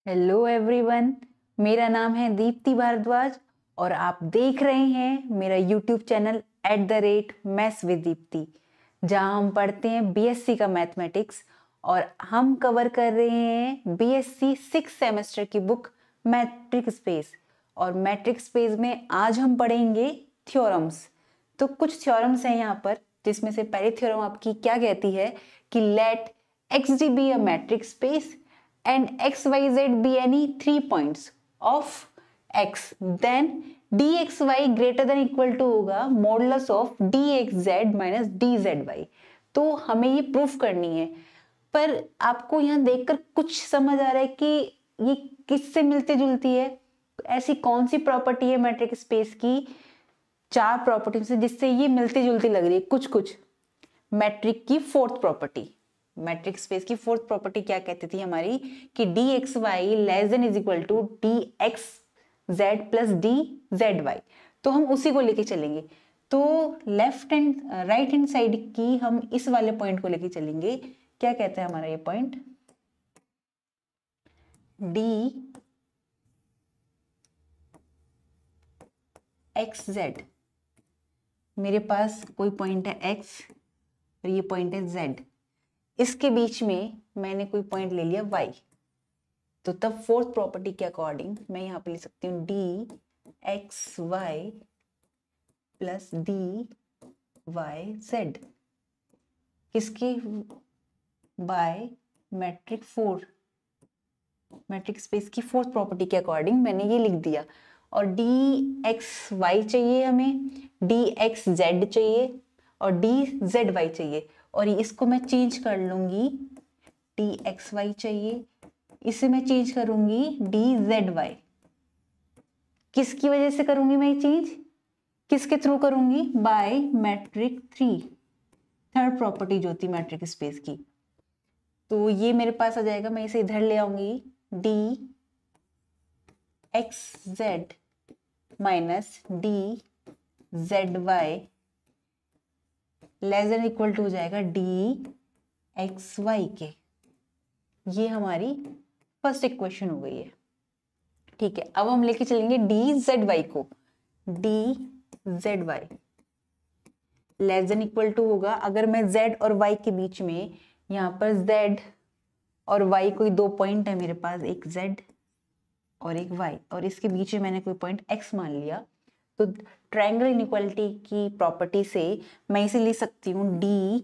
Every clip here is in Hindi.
हेलो एवरीवन, मेरा नाम है दीप्ति भारद्वाज और आप देख रहे हैं मेरा YouTube channel @maths with Deepti, जहां हम पढ़ते हैं बीएससी का मैथमेटिक्स और हम कवर कर रहे हैं बीएससी 6 सेमेस्टर की बुक मैट्रिक स्पेस। और मैट्रिक स्पेस में आज हम पढ़ेंगे थ्योरम्स। तो कुछ थ्योरम्स हैं यहाँ पर, जिसमें से पहली थ्योरम आपकी क्या कहती है कि let X D be a metric space and xyz be any 3 points of x, then dxy greater than equal to होगा modulus of dxz minus dzy। तो हमें ये प्रूफ करनी है, पर आपको यहाँ देखकर कुछ समझ आ रहा है कि ये किससे मिलती जुलती है। ऐसी कौन सी प्रॉपर्टी है मैट्रिक स्पेस की, 4 प्रॉपर्टी से जिससे ये मिलती जुलती लग रही है कुछ कुछ। मैट्रिक की फोर्थ प्रॉपर्टी, मैट्रिक स्पेस की फोर्थ प्रॉपर्टी क्या कहती थी हमारी कि D X Y less than is equal to D X Z plus D Z Y. तो हम उसी को लेके चलेंगे। तो left and right hand side की हम इस वाले पॉइंट को लेके चलेंगे। क्या कहता है हमारा ये पॉइंट, डी एक्स जेड। मेरे पास कोई पॉइंट है एक्स और ये पॉइंट है जेड, इसके बीच में मैंने कोई पॉइंट ले लिया y। तो तब फोर्थ प्रॉपर्टी के अकॉर्डिंग मैं यहाँ पे ले सकती हूँ D X Y plus D Y Z, किसकी, बाय मैट्रिक स्पेस की फोर्थ प्रॉपर्टी के अकॉर्डिंग मैंने ये लिख दिया। और डी एक्स वाई चाहिए हमें, डी एक्स जेड चाहिए और डी जेड वाई चाहिए। और इसको मैं चेंज कर लूंगी, डी एक्स वाई चाहिए, इसे मैं चेंज करूंगी डी जेड वाई। किसकी वजह से करूंगी मैं चेंज, किसके थ्रू करूंगी, बाय मैट्रिक थर्ड प्रॉपर्टी जो थी मैट्रिक स्पेस की। तो ये मेरे पास आ जाएगा, मैं इसे इधर ले आऊंगी, D X Z minus D Z Y less than equal to हो जाएगा डी एक्स वाई के। ये हमारी फर्स्ट इक्वेशन हो गई है। ठीक है, अब हम लेके चलेंगे डी जेड वाई को। D Z Y less than equal to होगा, अगर मैं जेड और वाई के बीच में, यहाँ पर जेड और वाई कोई 2 पॉइंट है मेरे पास, एक जेड और एक वाई, और इसके बीच में मैंने कोई पॉइंट एक्स मान लिया। तो ट्रायंगल इनइक्वालिटी की प्रॉपर्टी से मैं इसे लिख सकती हूँ D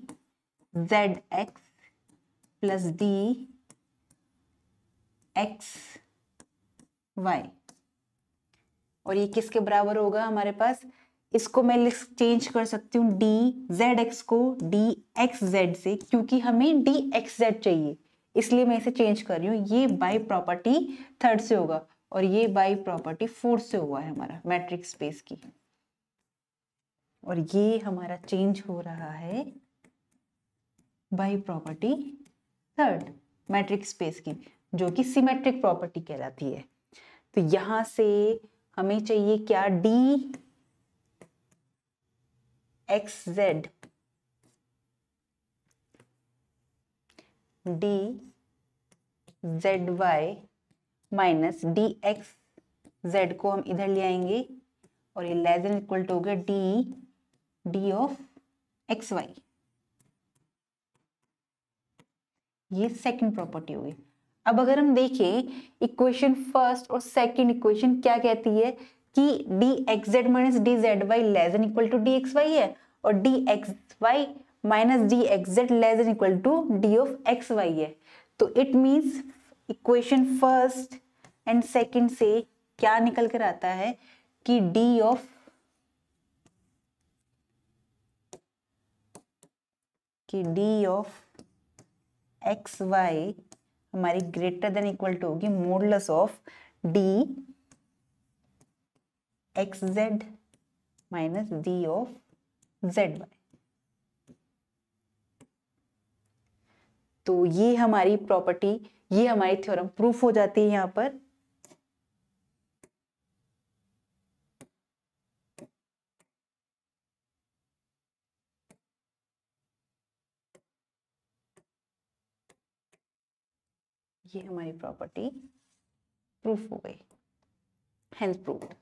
Z X plus D X Y. और ये किसके बराबर होगा हमारे पास, इसको मैं चेंज कर सकती हूँ डी जेड एक्स को डी एक्स जेड से, क्योंकि हमें डी एक्स जेड चाहिए, इसलिए मैं इसे चेंज कर रही हूँ। ये बाई प्रॉपर्टी थर्ड से होगा और ये बाई प्रॉपर्टी फोर्थ से हुआ है हमारा मैट्रिक स्पेस की। और ये हमारा चेंज हो रहा है by property third matric space की, जो कि सिमेट्रिक प्रॉपर्टी कहलाती है। तो यहां से हमें चाहिए क्या, D X Z D Z Y minus D X Z को हम इधर ले आएंगे और ये लेस देन इक्वल टू हो गया डी ऑफ एक्स वाई। ये सेकंड प्रॉपर्टी हुई। अब अगर हम देखें इक्वेशन फर्स्ट और सेकंड इक्वेशन क्या कहती है कि D X Z minus D Z Y less than equal to D X Y है, और D X Y minus D X Z less than equal to D of X Y है। तो it means equation first and second से क्या निकल कर आता है कि डी ऑफ एक्स वाई हमारी ग्रेटर देन इक्वल टू होगी modulus of D X Z minus D of Z Y. तो ये हमारी प्रॉपर्टी, ये हमारी थ्योरम प्रूफ हो जाती है यहां पर। ये हमारी प्रॉपर्टी प्रूफ हो गई, हेंस प्रूव्ड।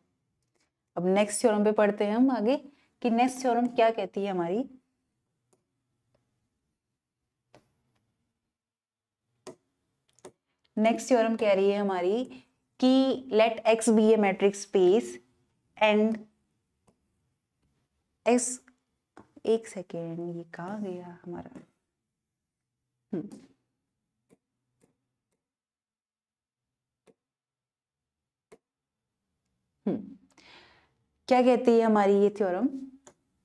अब नेक्स्ट थ्योरम पे पढ़ते हैं हम आगे कि नेक्स्ट थ्योरम क्या कहती है हमारी। नेक्स्ट थ्योरम कह रही है हमारी कि let X be a matrix space and X, एक सेकेंड, ये कहाँ गया हमारा, क्या कहती है हमारी ये थ्योरम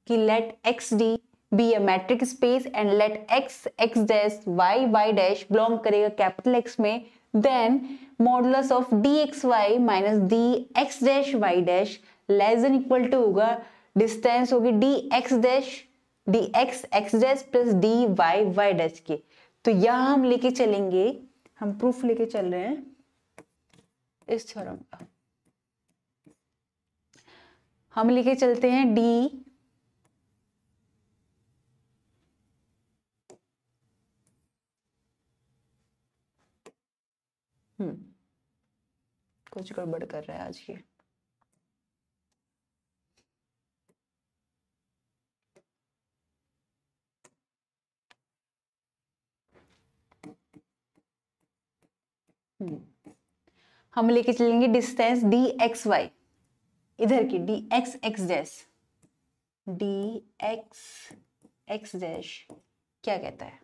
कि let X D be a metric space and let X X dash Y Y dash belong करेगा कैपिटल एक्स में, then modulus of D X Y minus D X dash Y dash less than equal to होगा, डिस्टेंस होगी D X dash D X X dash plus D Y Y dash के। तो यहां हम लेके चलेंगे, हम प्रूफ लेके चल रहे हैं इस थ्योरम का। हम लेके चलते हैं डी कुछ गड़बड़ कर रहा है आज ये। हम लेके चलेंगे डिस्टेंस डी एक्स वाई, इधर की D X X dash, D X X dash क्या कहता है,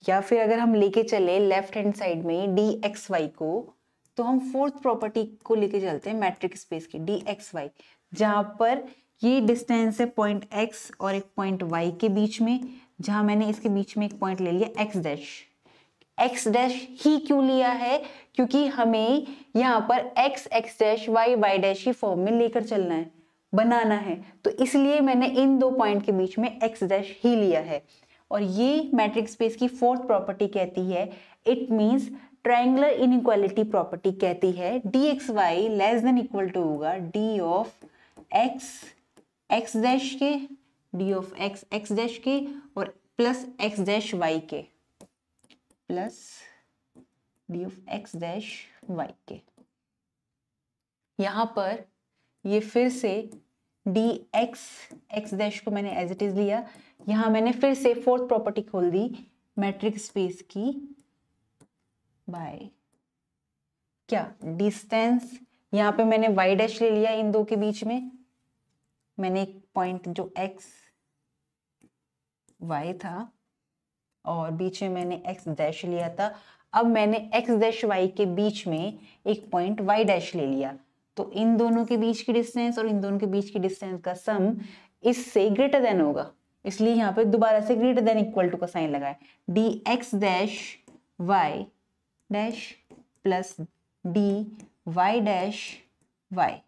या फिर अगर हम लेके चले लेफ्ट हैंड साइड में डी एक्स वाई को, तो हम फोर्थ प्रॉपर्टी को लेके चलते हैं मैट्रिक स्पेस की डी एक्स वाई, जहां पर ये डिस्टेंस है पॉइंट एक्स और एक पॉइंट वाई के बीच में, जहां मैंने इसके बीच में एक पॉइंट ले लिया एक्स डैश। एक्स डैश ही क्यों लिया है, क्योंकि हमें यहाँ पर X X dash Y Y dash ही फॉर्म में लेकर चलना है, बनाना है, तो इसलिए मैंने इन दो पॉइंट के बीच में एक्स डैश ही लिया है। और ये मैट्रिक स्पेस की फोर्थ प्रॉपर्टी कहती है, it means triangular inequality property कहती है D X Y less than equal to होगा D of X X dash के, D of X X dash के और प्लस एक्स डैश वाई के, plus D of X dash Y के। यहां पर ये फिर से डी एक्स एक्स डैश को मैंने एज इट इज लिया, यहां मैंने फिर से फोर्थ प्रॉपर्टी खोल दी मैट्रिक स्पेस की बाय क्या, डिस्टेंस, यहां पे मैंने वाई डैश ले लिया, इन दो के बीच में मैंने एक पॉइंट जो एक्स वाई था और बीच में मैंने एक्स डैश लिया था, अब मैंने एक्स डैश वाई के बीच में एक पॉइंट वाई डैश ले लिया, तो इन दोनों के बीच की डिस्टेंस और इन दोनों के बीच की डिस्टेंस का सम इससे ग्रेटर देन होगा, इसलिए यहाँ पे दोबारा से ग्रेटर देन इक्वल टू का साइन लगाए, D X dash Y dash plus D Y dash Y,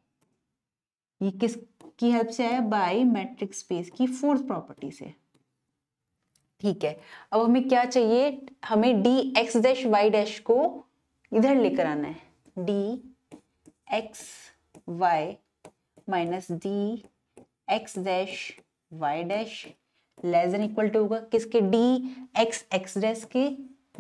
ये किसकी हेल्प से है, बाय मैट्रिक स्पेस की फोर्थ प्रॉपर्टी से। ठीक है, अब हमें क्या चाहिए, हमें D X dash Y dash को इधर लेकर आना है, D X Y minus D X dash Y dash less than equal to होगा किसके, डी एक्स एक्स डैश के,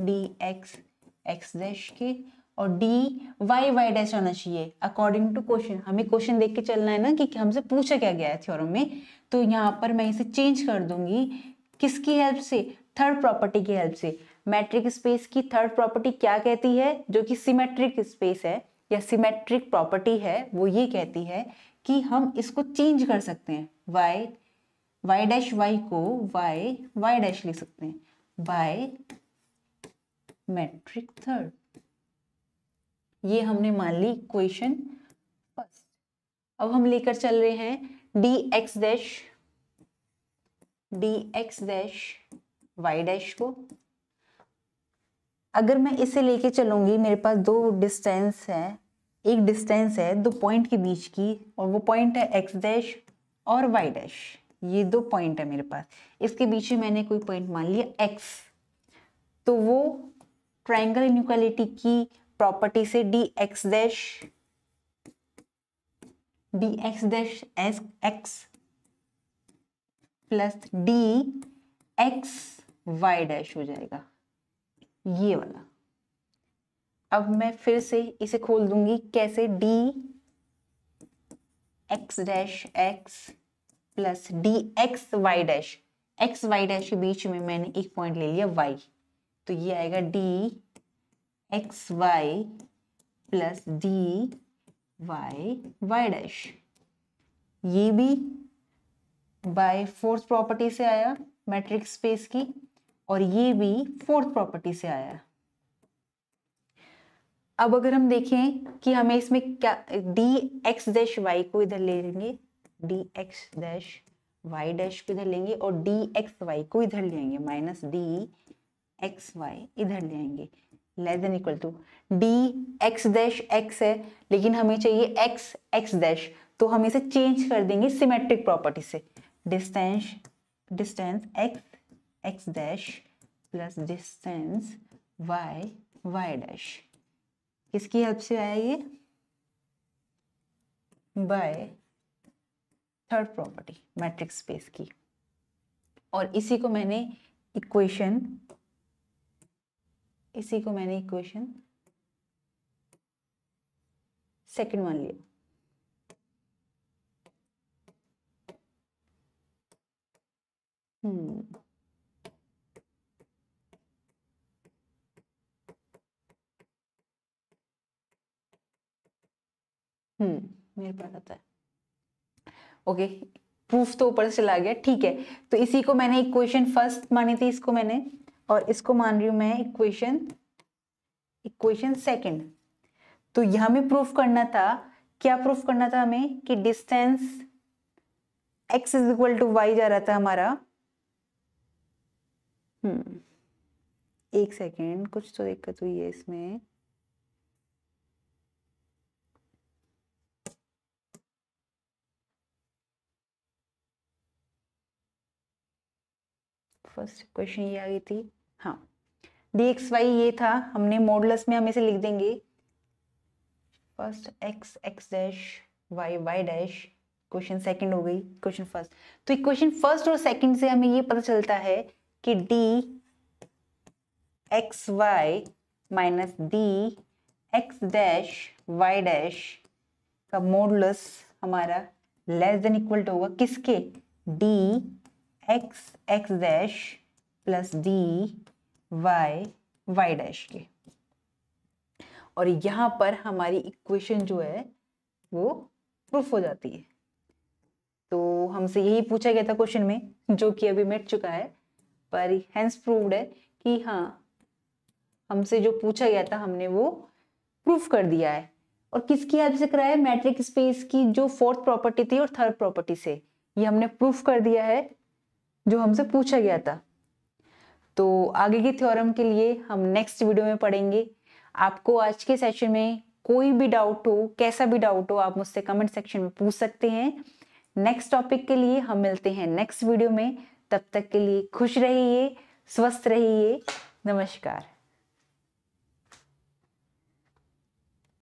डी एक्स एक्स डैश के और डी वाई वाई डैश आना चाहिए अकॉर्डिंग टू क्वेश्चन। हमें क्वेश्चन देख के चलना है ना कि हमसे पूछा क्या गया है थ्योरम में, तो यहाँ पर मैं इसे चेंज कर दूंगी किसकी हेल्प से, थर्ड प्रॉपर्टी की हेल्प से। मैट्रिक स्पेस की थर्ड प्रॉपर्टी क्या कहती है, जो कि सिमेट्रिक स्पेस है या सिमेट्रिक प्रॉपर्टी है, वो ये कहती है कि हम इसको चेंज कर सकते हैं, वाई वाई डैश वाई को वाई वाई डैश लिख सकते हैं बाय मैट्रिक थर्ड। ये हमने मान ली इक्वेशन फर्स्ट। अब हम लेकर चल रहे हैं D X dash Y dash को। अगर मैं इसे लेके चलूंगी, मेरे पास दो डिस्टेंस है, एक डिस्टेंस है दो पॉइंट के बीच की और वो पॉइंट है एक्स डैश और वाई डैश, ये दो पॉइंट है मेरे पास, इसके बीच में मैंने कोई पॉइंट मान लिया एक्स, तो वो ट्रायंगल इनइक्वालिटी की प्रॉपर्टी से D X dash S X plus D X Y dash हो जाएगा, ये वाला। अब मैं फिर से इसे खोल दूंगी, कैसे, D X dash X plus D X Y dash, X Y dash के बीच में मैंने एक पॉइंट ले लिया वाई, तो ये आएगा D X Y plus D Y Y dash. ये भी बाय फोर्थ प्रॉपर्टी से आया मैट्रिक्स स्पेस की, और ये भी फोर्थ प्रॉपर्टी से आया। अब अगर हम देखें कि हमें इसमें क्या, डी एक्स डैश वाई को इधर ले लेंगे, D X dash Y dash को इधर लेंगे और डी एक्स वाई को इधर ले आएंगे, माइनस डी एक्स वाई इधर ले आएंगे, less than equal to D X dash X है लेकिन हमें चाहिए एक्स एक्स डैश, तो हम इसे चेंज कर देंगे सिमेट्रिक प्रॉपर्टी से, distance X X dash plus distance Y Y dash. किसकी हेल्प से आया ये, by third property matrix space की। और इसी को मैंने इक्वेशन सेकंड मान लिया। मेरे पास आता है, ओके, प्रूफ तो ऊपर से चला गया, ठीक है। तो इसी को मैंने इक्वेशन फर्स्ट मानी थी, इसको मैंने, और इसको मान रही हूं मैं इक्वेशन सेकंड। तो यहां में प्रूफ करना था, क्या प्रूफ करना था हमें, कि distance x is equal to Y जा रहा था हमारा। एक सेकेंड, कुछ तो दिक्कत हुई है इसमें। फर्स्ट क्वेश्चन ये आ गई थी, हाँ, डी एक्स वाई ये था, हमने मॉडुलस में हम इसे लिख देंगे first X X dash Y Y dash, question second हो गई क्वेश्चन फर्स्ट। तो इक्वेशन फर्स्ट और सेकंड से हमें ये पता चलता है कि D X Y minus D X dash Y dash का मॉडुलस हमारा लेस देन इक्वल टू होगा किसके, D X X dash plus D Y Y dash के। और यहाँ पर हमारी इक्वेशन जो है वो प्रूफ हो जाती है। तो हमसे यही पूछा गया था क्वेश्चन में, जो कि अभी मिट चुका है, पर हेंस प्रूव्ड है कि हाँ, हमसे जो पूछा गया था हमने वो प्रूफ कर दिया है। और किसकी हेल्प से कराया, मैट्रिक स्पेस की जो फोर्थ प्रॉपर्टी थी और थर्ड प्रॉपर्टी से, ये हमने प्रूफ कर दिया है जो हमसे पूछा गया था। तो आगे की थ्योरम के लिए हम नेक्स्ट वीडियो में पढ़ेंगे। आपको आज के सेशन में कोई भी डाउट हो, कैसा भी डाउट हो, आप मुझसे कमेंट सेक्शन में पूछ सकते हैं। नेक्स्ट टॉपिक के लिए हम मिलते हैं नेक्स्ट वीडियो में। तब तक के लिए खुश रहिए, स्वस्थ रहिए, नमस्कार।